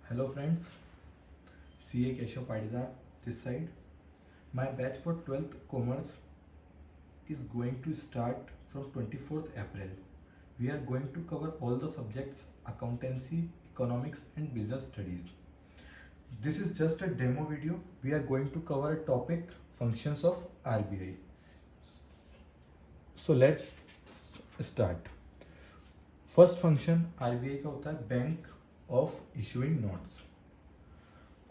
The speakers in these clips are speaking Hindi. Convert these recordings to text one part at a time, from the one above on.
Hello friends, CA Keshav Padidar this side. My batch for 12th Commerce is going to start from 24th April. We are going to cover all the subjects accountancy, economics and business studies. This is just a demo video. We are going to cover a topic functions of RBI. So let's start. First function RBI का होता है बैंक ऑफ इशूइंग नोट्स.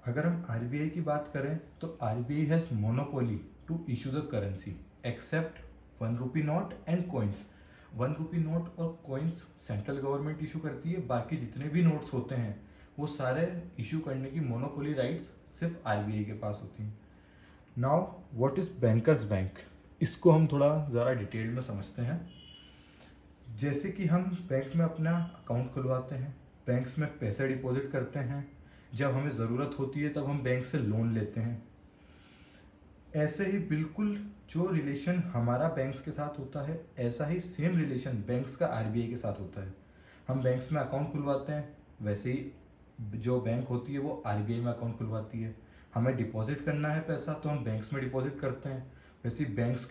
अगर हम आरबीआई की बात करें तो RBI has monopoly to issue the currency except 1 rupee note and coins. 1 rupee note और कॉइन्स सेंट्रल गवर्नमेंट इशू करती है. बाकी जितने भी नोट्स होते हैं वो सारे इशू करने की मोनोपोली राइट्स सिर्फ आरबीआई के पास होती हैं. Now what is bankers bank, इसको हम थोड़ा ज़रा डिटेल में समझते हैं. जैसे कि हम बैंक में अपना अकाउंट खुलवाते हैं, बैंक्स में पैसे डिपॉजिट करते हैं, जब हमें ज़रूरत होती है तब हम बैंक से लोन लेते हैं. ऐसे ही बिल्कुल जो रिलेशन हमारा बैंक्स के साथ होता है ऐसा ही सेम रिलेशन बैंक्स का आरबीआई के साथ होता है. हम बैंक्स में अकाउंट खुलवाते हैं, वैसे ही जो बैंक होती है वो आरबीआई में अकाउंट खुलवाती है. हमें डिपॉजिट करना है पैसा तो हम बैंक्स में डिपॉजिट करते हैं. वैसे ही बैंक्स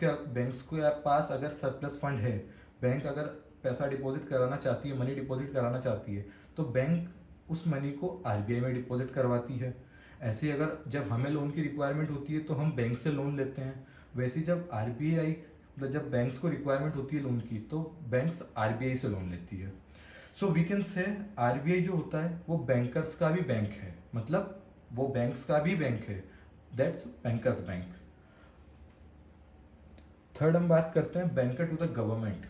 के पास अगर सरप्लस फंड है, बैंक अगर पैसा डिपॉजिट कराना चाहती है, मनी डिपॉजिट कराना चाहती है, तो बैंक उस मनी को आरबीआई में डिपॉजिट करवाती है. ऐसे ही अगर जब हमें लोन की रिक्वायरमेंट होती है तो हम बैंक से लोन लेते हैं. वैसे ही जब आरबीआई मतलब जब बैंक्स को रिक्वायरमेंट होती है लोन की तो बैंक्स आरबीआई से लोन लेती है. So we can say RBI जो होता है वो बैंकर्स का भी बैंक है, मतलब वो बैंक्स का भी बैंक है. That's bankers bank. थर्ड हम बात करते हैं बैंकर टू द गवर्नमेंट.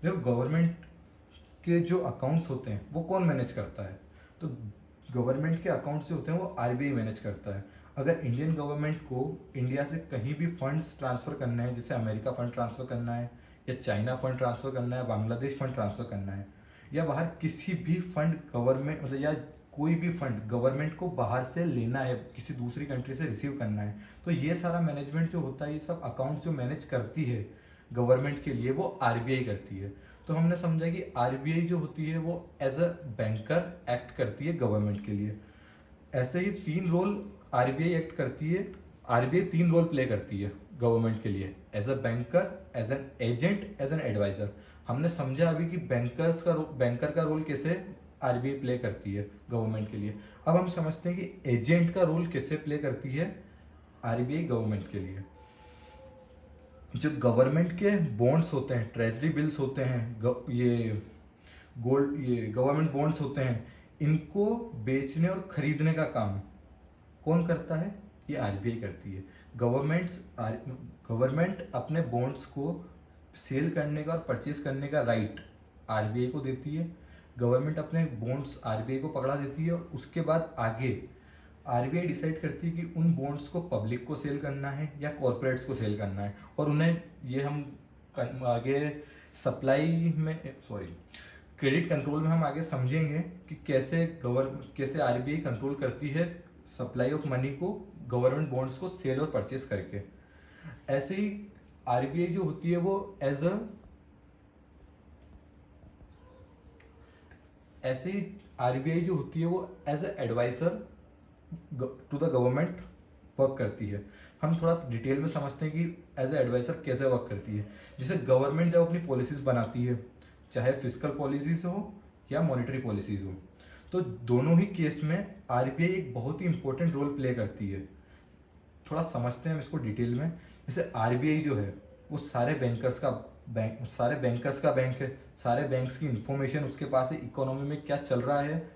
देखो गवर्नमेंट के जो अकाउंट्स होते हैं वो कौन मैनेज करता है, तो गवर्नमेंट के अकाउंट्स जो होते हैं वो आरबीआई मैनेज करता है. अगर इंडियन गवर्नमेंट को इंडिया से कहीं भी फंड्स ट्रांसफ़र करना है, जैसे अमेरिका फंड ट्रांसफ़र करना है या चाइना फंड ट्रांसफ़र करना है, बांग्लादेश फंड ट्रांसफ़र करना है, या बाहर किसी भी फंड गवर्नमेंट मतलब या कोई भी फंड गवर्नमेंट को बाहर से लेना है, किसी दूसरी कंट्री से रिसीव करना है, तो ये सारा मैनेजमेंट जो होता है, ये सब अकाउंट जो मैनेज करती है गवर्नमेंट के लिए वो आरबीआई करती है. तो हमने समझा कि आरबीआई जो होती है वो एज अ बैंकर एक्ट करती है गवर्नमेंट के लिए. ऐसे ही 3 रोल आरबीआई एक्ट करती है. आरबीआई 3 रोल प्ले करती है गवर्नमेंट के लिए, as a banker, as an agent, as an adviser. हमने समझा अभी कि बैंकर का रोल कैसे आरबीआई प्ले करती है गवर्नमेंट के लिए. अब हम समझते हैं कि एजेंट का रोल कैसे प्ले करती है आरबीआई गवर्नमेंट के लिए. जो गवर्नमेंट के बॉन्ड्स होते हैं, ट्रेजरी बिल्स होते हैं, ये गवर्नमेंट बॉन्ड्स होते हैं, इनको बेचने और खरीदने का काम कौन करता है, ये आरबीआई करती है. गवर्नमेंट अपने बॉन्ड्स को सेल करने का और परचेज करने का राइट आरबीआई को देती है. गवर्नमेंट अपने बॉन्ड्स आरबीआई को पकड़ा देती है और उसके बाद आगे आरबीआई डिसाइड करती है कि उन बॉन्ड्स को पब्लिक को सेल करना है या कॉरपोरेट्स को सेल करना है. और उन्हें ये हम आगे क्रेडिट कंट्रोल में हम आगे समझेंगे कि कैसे आरबीआई कंट्रोल करती है सप्लाई ऑफ मनी को गवर्नमेंट बॉन्ड्स को सेल और परचेस करके. ऐसे ही आरबीआई जो होती है वो as a adviser to the government work करती है. हम थोड़ा डिटेल में समझते हैं कि एज ए एडवाइजर कैसे वर्क करती है. जैसे गवर्नमेंट जब अपनी पॉलिसीज बनाती है, चाहे फिस्कल पॉलिसीज हो या मॉनेटरी पॉलिसीज हो, तो दोनों ही केस में आरबीआई एक बहुत ही इंपॉर्टेंट रोल प्ले करती है. थोड़ा समझते हैं हम इसको डिटेल में. जैसे आरबीआई जो है वो सारे बैंकर्स का बैंक है. सारे बैंक्स की इंफॉर्मेशन उसके पास है. इकोनॉमी में क्या चल रहा है,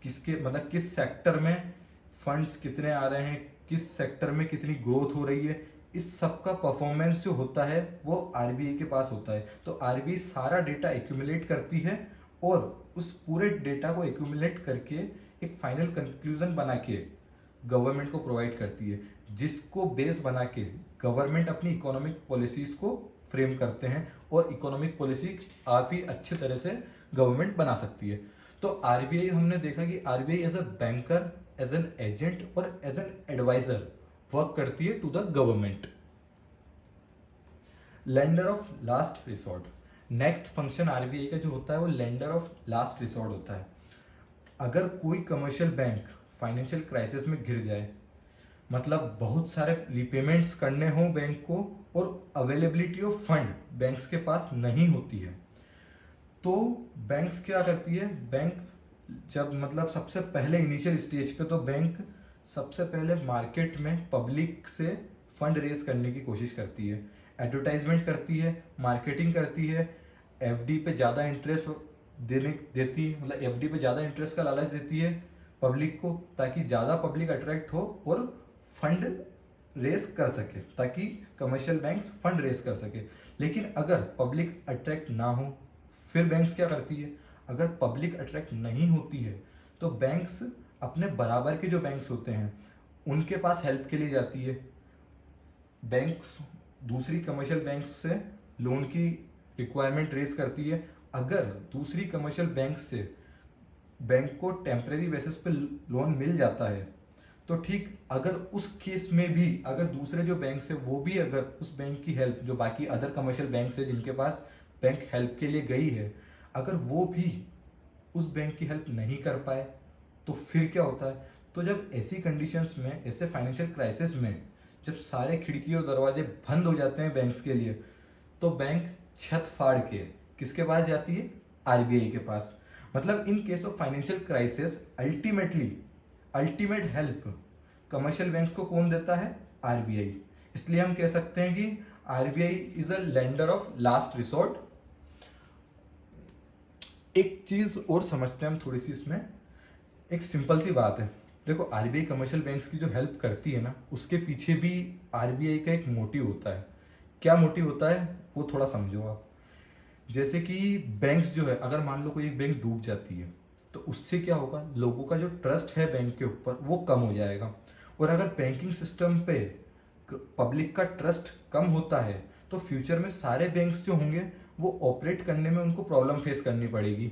किस सेक्टर में फंड्स कितने आ रहे हैं, किस सेक्टर में कितनी ग्रोथ हो रही है, इस सब का परफॉर्मेंस जो होता है वो आरबीआई के पास होता है. तो आरबीआई सारा डेटा एक्यूमुलेट करती है और उस पूरे डेटा को एक्यूमुलेट करके एक फाइनल कंक्लूजन बना के गवर्नमेंट को प्रोवाइड करती है, जिसको बेस बना के गवर्नमेंट अपनी इकोनॉमिक पॉलिसीज को फ्रेम करते हैं और इकोनॉमिक पॉलिसी काफ़ी अच्छे तरह से गवर्नमेंट बना सकती है. तो आरबीआई हमने देखा कि RBI as a banker, as an agent और एज एन एडवाइजर वर्क करती है to the government. Lender of last resort. Next function RBI का जो होता है वो लेंडर ऑफ लास्ट रिसोर्ट होता है. अगर कोई कमर्शियल बैंक फाइनेंशियल क्राइसिस में घिर जाए, मतलब बहुत सारे रीपेमेंट्स करने हों बैंक को और अवेलेबिलिटी ऑफ फंड बैंक्स के पास नहीं होती है, तो बैंक्स क्या करती है, बैंक जब मतलब सबसे पहले इनिशियल स्टेज पे तो बैंक सबसे पहले मार्केट में पब्लिक से फंड रेज करने की कोशिश करती है, एडवर्टाइजमेंट करती है, मार्केटिंग करती है, एफडी पे ज़्यादा इंटरेस्ट देती है, मतलब एफडी पे ज़्यादा इंटरेस्ट का लालच देती है पब्लिक को, ताकि ज़्यादा पब्लिक अट्रैक्ट हो और फंड रेस कर सके, ताकि कमर्शियल बैंक्स फंड रेस कर सके। लेकिन अगर पब्लिक अट्रैक्ट ना हो फिर बैंक्स क्या करती है, अगर पब्लिक अट्रैक्ट नहीं होती है तो बैंक्स अपने बराबर के जो बैंक्स होते हैं उनके पास हेल्प के लिए जाती है। बैंक्स दूसरी कमर्शियल बैंक्स से लोन की रिक्वायरमेंट रेस करती है। अगर दूसरी कमर्शियल बैंक से बैंक को टेम्परेरी बेसिस पे लोन मिल जाता है तो ठीक, अगर उस केस में भी अगर दूसरे जो बैंक है वो भी अगर उस बैंक की हेल्प, जो बाकी अदर कमर्शियल बैंक है जिनके पास बैंक हेल्प के लिए गई है, अगर वो भी उस बैंक की हेल्प नहीं कर पाए तो फिर क्या होता है, तो जब ऐसी कंडीशंस में, ऐसे फाइनेंशियल क्राइसिस में जब सारे खिड़की और दरवाजे बंद हो जाते हैं बैंक्स के लिए, तो बैंक छत फाड़ के किसके पास जाती है, आरबीआई के पास। मतलब in case of financial crisis ultimate help commercial banks को कौन देता है, आरबीआई। इसलिए हम कह सकते हैं कि RBI is a lender of last resort. एक चीज और समझते हैं हम थोड़ी सी, इसमें एक सिंपल सी बात है। देखो, आरबीआई कमर्शियल बैंक्स की जो हेल्प करती है ना, उसके पीछे भी आरबीआई का एक मोटिव होता है। क्या मोटिव होता है वो थोड़ा समझो आप। जैसे कि बैंक्स जो है, अगर मान लो कोई एक बैंक डूब जाती है तो उससे क्या होगा, लोगों का जो ट्रस्ट है बैंक के ऊपर वो कम हो जाएगा। और अगर बैंकिंग सिस्टम पे पब्लिक का ट्रस्ट कम होता है तो फ्यूचर में सारे बैंक्स जो होंगे वो ऑपरेट करने में उनको प्रॉब्लम फेस करनी पड़ेगी।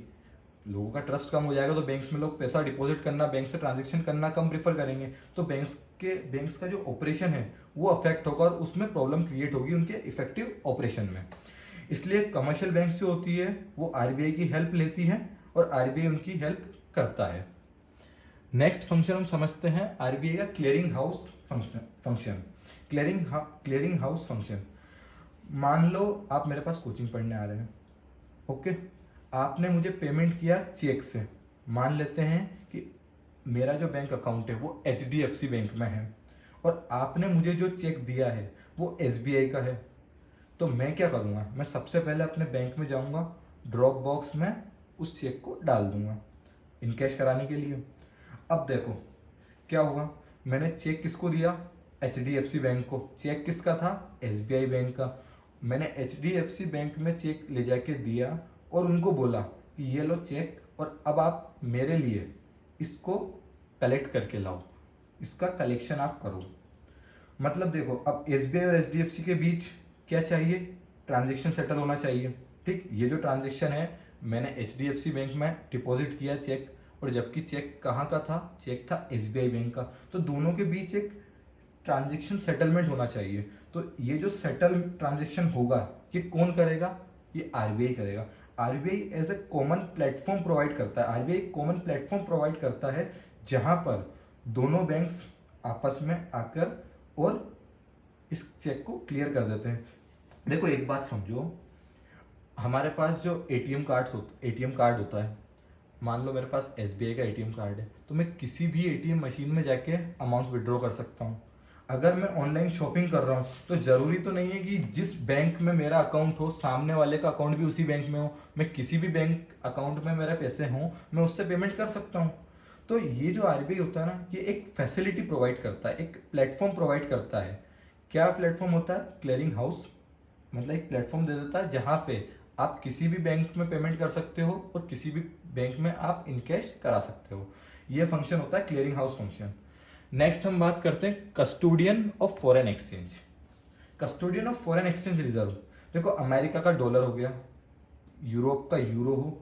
लोगों का ट्रस्ट कम हो जाएगा तो बैंक्स में लोग पैसा डिपॉजिट करना, बैंक से ट्रांजेक्शन करना कम प्रेफर करेंगे, तो बैंक्स का जो ऑपरेशन है वो अफेक्ट होगा और उसमें प्रॉब्लम क्रिएट होगी उनके इफेक्टिव ऑपरेशन में। इसलिए कमर्शियल बैंक्स जो होती है वो आरबीआई की हेल्प लेती है और आरबीआई उनकी हेल्प करता है। नेक्स्ट फंक्शन हम समझते हैं आरबीआई का clearing house function. Clearing house function, मान लो आप मेरे पास कोचिंग पढ़ने आ रहे हैं, ओके, आपने मुझे पेमेंट किया चेक से। मान लेते हैं कि मेरा जो बैंक अकाउंट है वो एचडीएफसी बैंक में है और आपने मुझे जो चेक दिया है वो एसबीआई का है। तो मैं क्या करूँगा, मैं सबसे पहले अपने बैंक में जाऊँगा, ड्रॉप बॉक्स में उस चेक को डाल दूंगा इनकैश कराने के लिए। अब देखो क्या हुआ, मैंने चेक किसको दिया, एचडीएफसी बैंक को। चेक किसका था, एसबीआई बैंक का। मैंने एचडीएफसी बैंक में चेक ले जाके दिया और उनको बोला कि ये लो चेक, और अब आप मेरे लिए इसको कलेक्ट करके लाओ, इसका कलेक्शन आप करो। मतलब देखो, अब एसबीआई और एचडीएफसी के बीच क्या चाहिए, ट्रांजेक्शन सेटल होना चाहिए। ठीक, ये जो ट्रांजेक्शन है, मैंने एचडीएफसी बैंक में डिपॉजिट किया चेक, और जबकि चेक कहाँ का था, चेक था एसबीआई बैंक का, तो दोनों के बीच एक ट्रांजेक्शन सेटलमेंट होना चाहिए। तो ये जो सेटल ट्रांजेक्शन होगा ये कौन करेगा, ये आरबीआई करेगा। RBI as a common platform provide करता है। आरबीआई कॉमन प्लेटफॉर्म प्रोवाइड करता है जहां पर दोनों बैंक्स आपस में आकर और इस चेक को क्लियर कर देते हैं। देखो एक बात समझो, हमारे पास जो एटीएम कार्ड होता है, मान लो मेरे पास एसबीआई का एटीएम कार्ड है, तो मैं किसी भी एटीएम मशीन में जाके अमाउंट विड्रॉ कर सकता हूँ। अगर मैं ऑनलाइन शॉपिंग कर रहा हूँ तो जरूरी तो नहीं है कि जिस बैंक में मेरा अकाउंट हो सामने वाले का अकाउंट भी उसी बैंक में हो। मैं किसी भी बैंक अकाउंट में मेरे पैसे हों, मैं उससे पेमेंट कर सकता हूँ। तो ये जो आरबीआई होता है ना, ये एक फैसिलिटी प्रोवाइड करता है, एक प्लेटफॉर्म प्रोवाइड करता है। क्या प्लेटफॉर्म होता है, क्लियरिंग हाउस। मतलब एक प्लेटफॉर्म दे देता है जहाँ पे आप किसी भी बैंक में पेमेंट कर सकते हो और किसी भी बैंक में आप इनकैश करा सकते हो। ये फंक्शन होता है क्लियरिंग हाउस फंक्शन। नेक्स्ट हम बात करते हैं custodian of foreign exchange. Custodian of foreign exchange reserve. देखो, अमेरिका का डॉलर हो गया, यूरोप का यूरो हो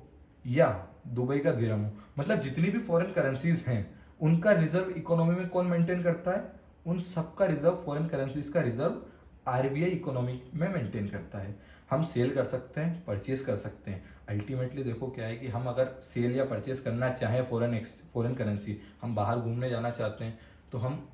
या दुबई का दिरहम हो, मतलब जितनी भी फॉरेन करेंसीज हैं उनका रिजर्व इकोनॉमी में कौन मेंटेन करता है, उन सबका रिजर्व, फॉरेन करेंसीज का रिजर्व आरबीआई इकोनॉमी में मेंटेन करता है। हम सेल कर सकते हैं, परचेज कर सकते हैं। अल्टीमेटली देखो क्या है कि हम अगर सेल या परचेज करना चाहें फॉरेन करेंसी, हम बाहर घूमने जाना चाहते हैं तो हम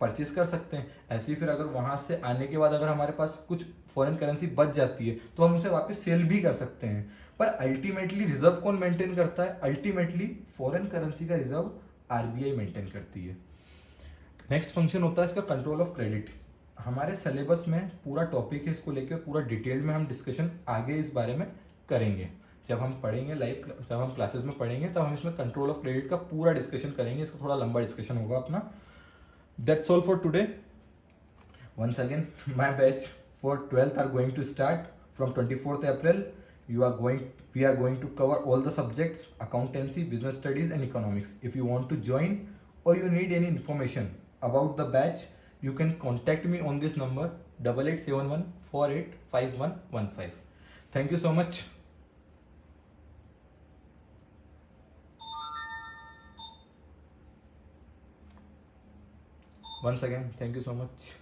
परचेज कर सकते हैं। ऐसे ही फिर अगर वहाँ से आने के बाद अगर हमारे पास कुछ फॉरेन करेंसी बच जाती है तो हम उसे वापस सेल भी कर सकते हैं। पर अल्टीमेटली रिजर्व कौन मेंटेन करता है? अल्टीमेटली फॉरेन करेंसी का रिजर्व आरबीआई मेंटेन करती है। नेक्स्ट फंक्शन होता है इसका कंट्रोल ऑफ क्रेडिट। हमारे सिलेबस में पूरा टॉपिक है, इसको लेकर पूरा डिटेल में हम डिस्कशन आगे इस बारे में करेंगे। जब हम पढ़ेंगे जब हम क्लासेस में पढ़ेंगे तब हम इसमें कंट्रोल ऑफ क्रेडिट का पूरा डिस्कशन करेंगे। इसका थोड़ा लंबा डिस्कशन होगा अपना। That's all for today. Once again, my batch for 12th are going to start from 24th April. We are going to cover all the subjects: accountancy, business studies, and economics. If you want to join or you need any information about the batch, you can contact me on this number 8871 485115. Thank you so much. Once again, thank you so much.